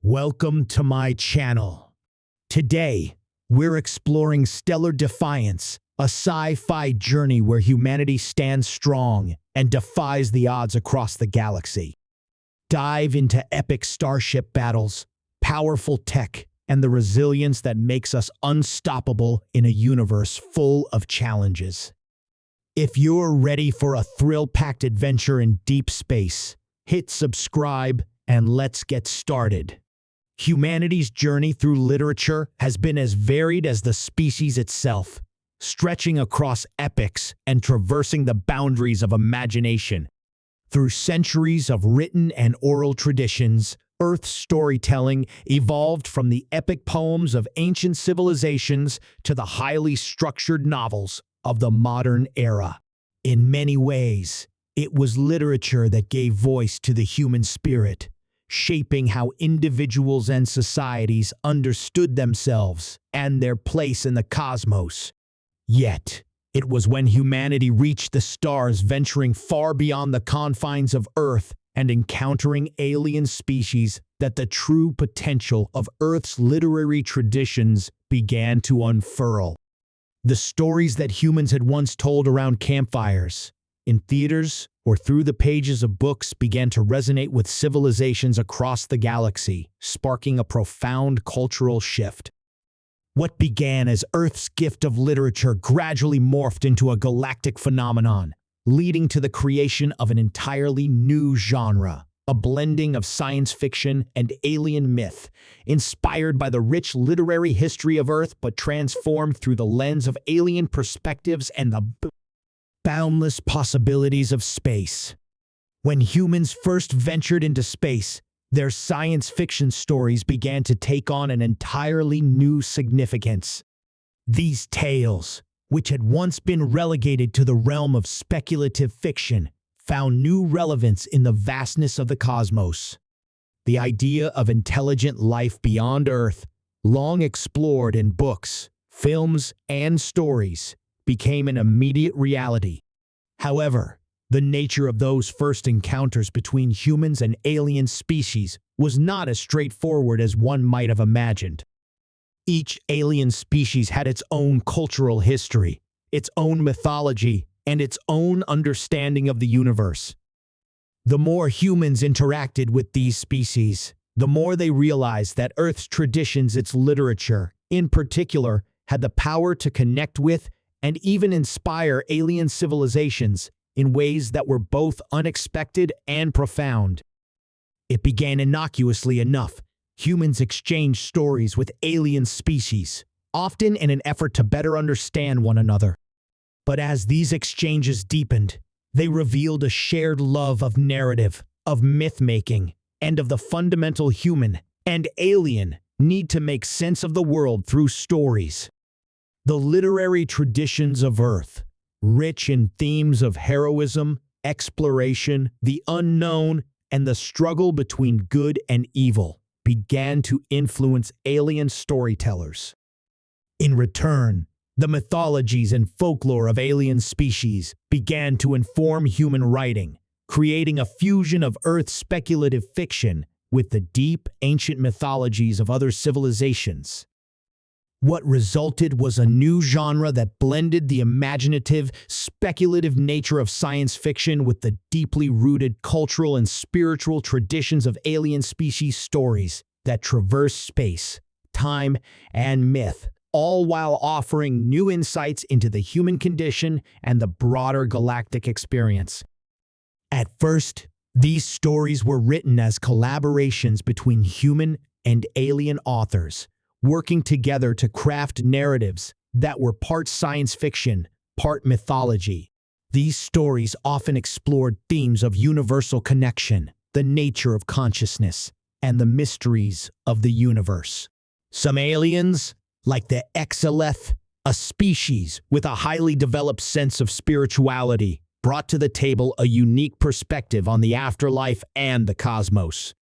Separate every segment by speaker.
Speaker 1: Welcome to my channel. Today, we're exploring Stellar Defiance, a sci-fi journey where humanity stands strong and defies the odds across the galaxy. Dive into epic starship battles, powerful tech, and the resilience that makes us unstoppable in a universe full of challenges. If you're ready for a thrill-packed adventure in deep space, hit subscribe and let's get started. Humanity's journey through literature has been as varied as the species itself, stretching across epics and traversing the boundaries of imagination. Through centuries of written and oral traditions, Earth's storytelling evolved from the epic poems of ancient civilizations to the highly structured novels of the modern era. In many ways, it was literature that gave voice to the human spirit, shaping how individuals and societies understood themselves and their place in the cosmos. Yet, it was when humanity reached the stars, venturing far beyond the confines of Earth and encountering alien species, that the true potential of Earth's literary traditions began to unfurl. The stories that humans had once told around campfires, in theaters, or through the pages of books began to resonate with civilizations across the galaxy, sparking a profound cultural shift. What began as Earth's gift of literature gradually morphed into a galactic phenomenon, leading to the creation of an entirely new genre, a blending of science fiction and alien myth, inspired by the rich literary history of Earth but transformed through the lens of alien perspectives and the boundless possibilities of space. When humans first ventured into space, their science fiction stories began to take on an entirely new significance. These tales, which had once been relegated to the realm of speculative fiction, found new relevance in the vastness of the cosmos. The idea of intelligent life beyond Earth, long explored in books, films, and stories, became an immediate reality. However, the nature of those first encounters between humans and alien species was not as straightforward as one might have imagined. Each alien species had its own cultural history, its own mythology, and its own understanding of the universe. The more humans interacted with these species, the more they realized that Earth's traditions, its literature, in particular, had the power to connect with and even inspire alien civilizations in ways that were both unexpected and profound. It began innocuously enough. Humans exchanged stories with alien species, often in an effort to better understand one another. But as these exchanges deepened, they revealed a shared love of narrative, of myth-making, and of the fundamental human and alien need to make sense of the world through stories. The literary traditions of Earth, rich in themes of heroism, exploration, the unknown, and the struggle between good and evil, began to influence alien storytellers. In return, the mythologies and folklore of alien species began to inform human writing, creating a fusion of Earth's speculative fiction with the deep, ancient mythologies of other civilizations. What resulted was a new genre that blended the imaginative, speculative nature of science fiction with the deeply rooted cultural and spiritual traditions of alien species stories that traverse space, time, and myth, all while offering new insights into the human condition and the broader galactic experience. At first, these stories were written as collaborations between human and alien authors, working together to craft narratives that were part science fiction, part mythology. These stories often explored themes of universal connection, the nature of consciousness, and the mysteries of the universe. Some aliens, like the Exoleth, a species with a highly developed sense of spirituality, brought to the table a unique perspective on the afterlife and the cosmos.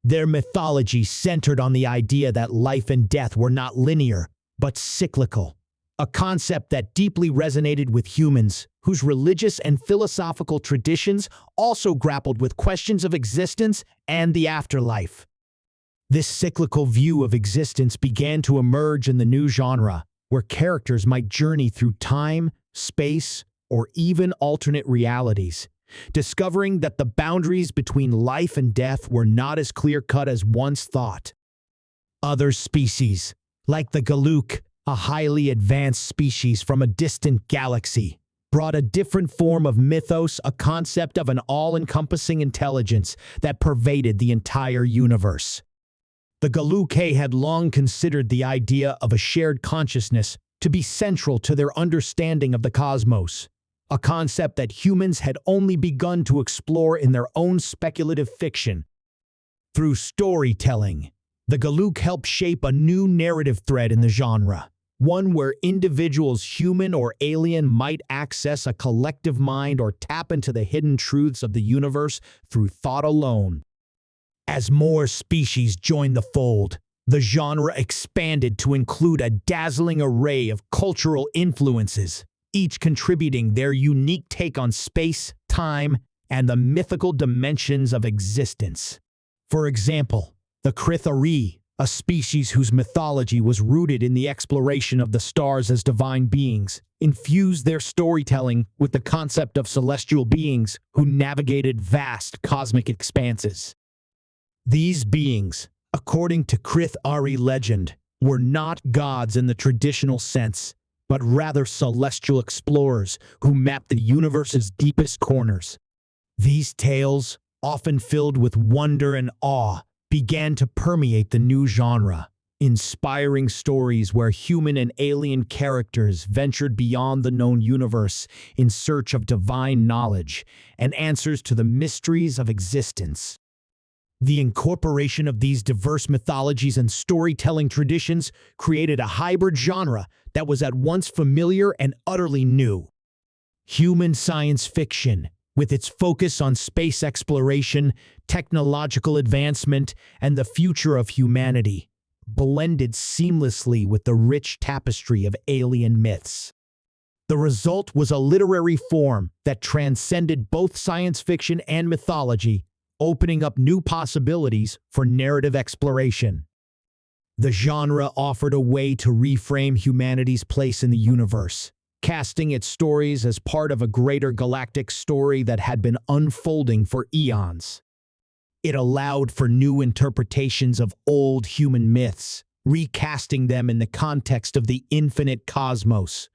Speaker 1: Their mythology centered on the idea that life and death were not linear, but cyclical, a concept that deeply resonated with humans, whose religious and philosophical traditions also grappled with questions of existence and the afterlife. This cyclical view of existence began to emerge in the new genre, where characters might journey through time, space, or even alternate realities, discovering that the boundaries between life and death were not as clear-cut as once thought. Other species, like the Galactic, a highly advanced species from a distant galaxy, brought a different form of mythos, a concept of an all-encompassing intelligence that pervaded the entire universe. The Galactic had long considered the idea of a shared consciousness to be central to their understanding of the cosmos, a concept that humans had only begun to explore in their own speculative fiction. Through storytelling, the Galactic helped shape a new narrative thread in the genre, one where individuals, human or alien, might access a collective mind or tap into the hidden truths of the universe through thought alone. As more species joined the fold, the genre expanded to include a dazzling array of cultural influences, each contributing their unique take on space, time, and the mythical dimensions of existence. For example, the Krithari, a species whose mythology was rooted in the exploration of the stars as divine beings, infused their storytelling with the concept of celestial beings who navigated vast cosmic expanses. These beings, according to Krithari legend, were not gods in the traditional sense, but rather celestial explorers who mapped the universe's deepest corners. These tales, often filled with wonder and awe, began to permeate the new genre, inspiring stories where human and alien characters ventured beyond the known universe in search of divine knowledge and answers to the mysteries of existence. The incorporation of these diverse mythologies and storytelling traditions created a hybrid genre that was at once familiar and utterly new. Human science fiction, with its focus on space exploration, technological advancement, and the future of humanity, blended seamlessly with the rich tapestry of alien myths. The result was a literary form that transcended both science fiction and mythology, opening up new possibilities for narrative exploration. The genre offered a way to reframe humanity's place in the universe, casting its stories as part of a greater galactic story that had been unfolding for eons. It allowed for new interpretations of old human myths, recasting them in the context of the infinite cosmos.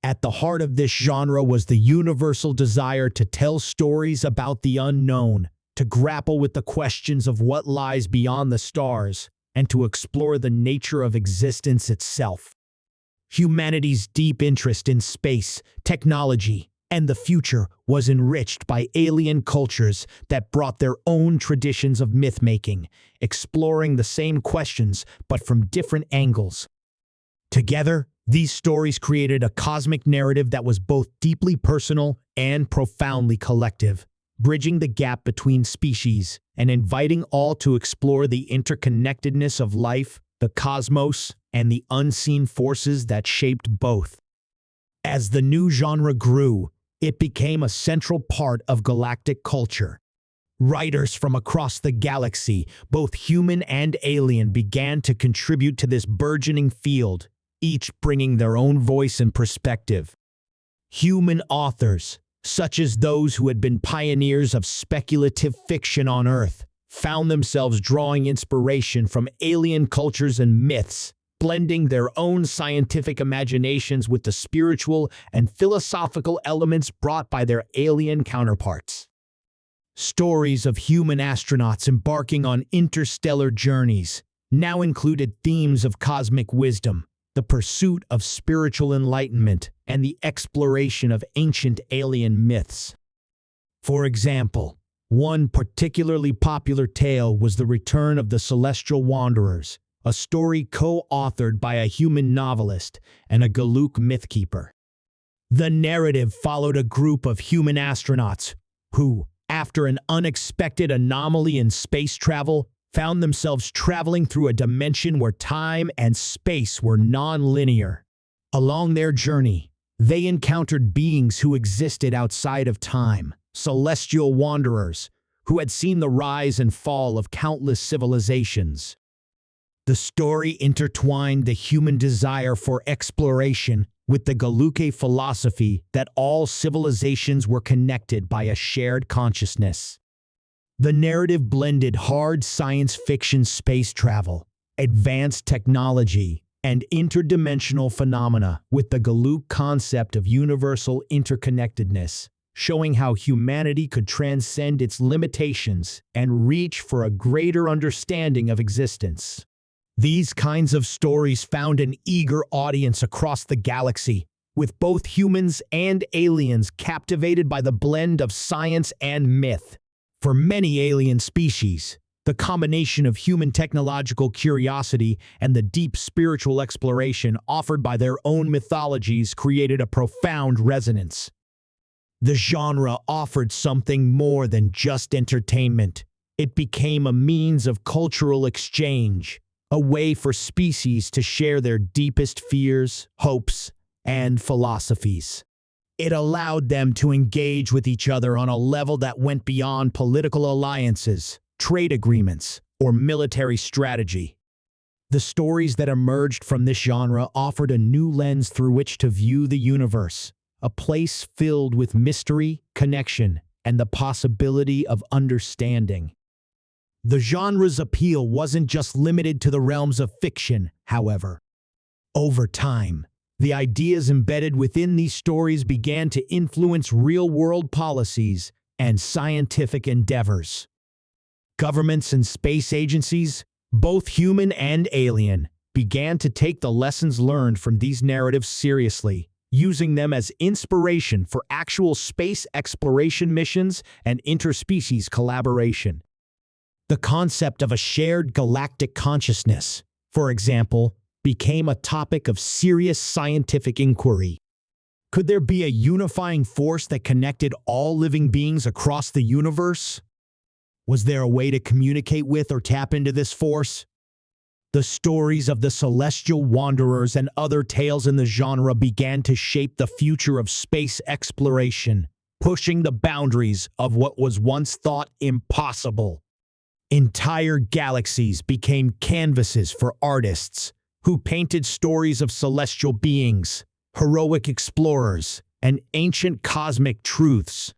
Speaker 1: At the heart of this genre was the universal desire to tell stories about the unknown, to grapple with the questions of what lies beyond the stars, and to explore the nature of existence itself. Humanity's deep interest in space, technology, and the future was enriched by alien cultures that brought their own traditions of myth-making, exploring the same questions but from different angles. Together, these stories created a cosmic narrative that was both deeply personal and profoundly collective, bridging the gap between species and inviting all to explore the interconnectedness of life, the cosmos, and the unseen forces that shaped both. As the new genre grew, it became a central part of galactic culture. Writers from across the galaxy, both human and alien, began to contribute to this burgeoning field, each bringing their own voice and perspective. Human authors, such as those who had been pioneers of speculative fiction on Earth, found themselves drawing inspiration from alien cultures and myths, blending their own scientific imaginations with the spiritual and philosophical elements brought by their alien counterparts. Stories of human astronauts embarking on interstellar journeys now included themes of cosmic wisdom, the pursuit of spiritual enlightenment, and the exploration of ancient alien myths. For example, one particularly popular tale was The Return of the Celestial Wanderers, a story co-authored by a human novelist and a Galactic mythkeeper. The narrative followed a group of human astronauts who, after an unexpected anomaly in space travel, found themselves traveling through a dimension where time and space were non-linear. Along their journey, they encountered beings who existed outside of time, celestial wanderers, who had seen the rise and fall of countless civilizations. The story intertwined the human desire for exploration with the Galactic philosophy that all civilizations were connected by a shared consciousness. The narrative blended hard science fiction space travel, advanced technology, and interdimensional phenomena with the Galactic concept of universal interconnectedness, showing how humanity could transcend its limitations and reach for a greater understanding of existence. These kinds of stories found an eager audience across the galaxy, with both humans and aliens captivated by the blend of science and myth. For many alien species, the combination of human technological curiosity and the deep spiritual exploration offered by their own mythologies created a profound resonance. The genre offered something more than just entertainment. It became a means of cultural exchange, a way for species to share their deepest fears, hopes, and philosophies. It allowed them to engage with each other on a level that went beyond political alliances, trade agreements, or military strategy. The stories that emerged from this genre offered a new lens through which to view the universe, a place filled with mystery, connection, and the possibility of understanding. The genre's appeal wasn't just limited to the realms of fiction, however. Over time, the ideas embedded within these stories began to influence real-world policies and scientific endeavors. Governments and space agencies, both human and alien, began to take the lessons learned from these narratives seriously, using them as inspiration for actual space exploration missions and interspecies collaboration. The concept of a shared galactic consciousness, for example, became a topic of serious scientific inquiry. Could there be a unifying force that connected all living beings across the universe? Was there a way to communicate with or tap into this force? The stories of the celestial wanderers and other tales in the genre began to shape the future of space exploration, pushing the boundaries of what was once thought impossible. Entire galaxies became canvases for artists who painted stories of celestial beings, heroic explorers, and ancient cosmic truths,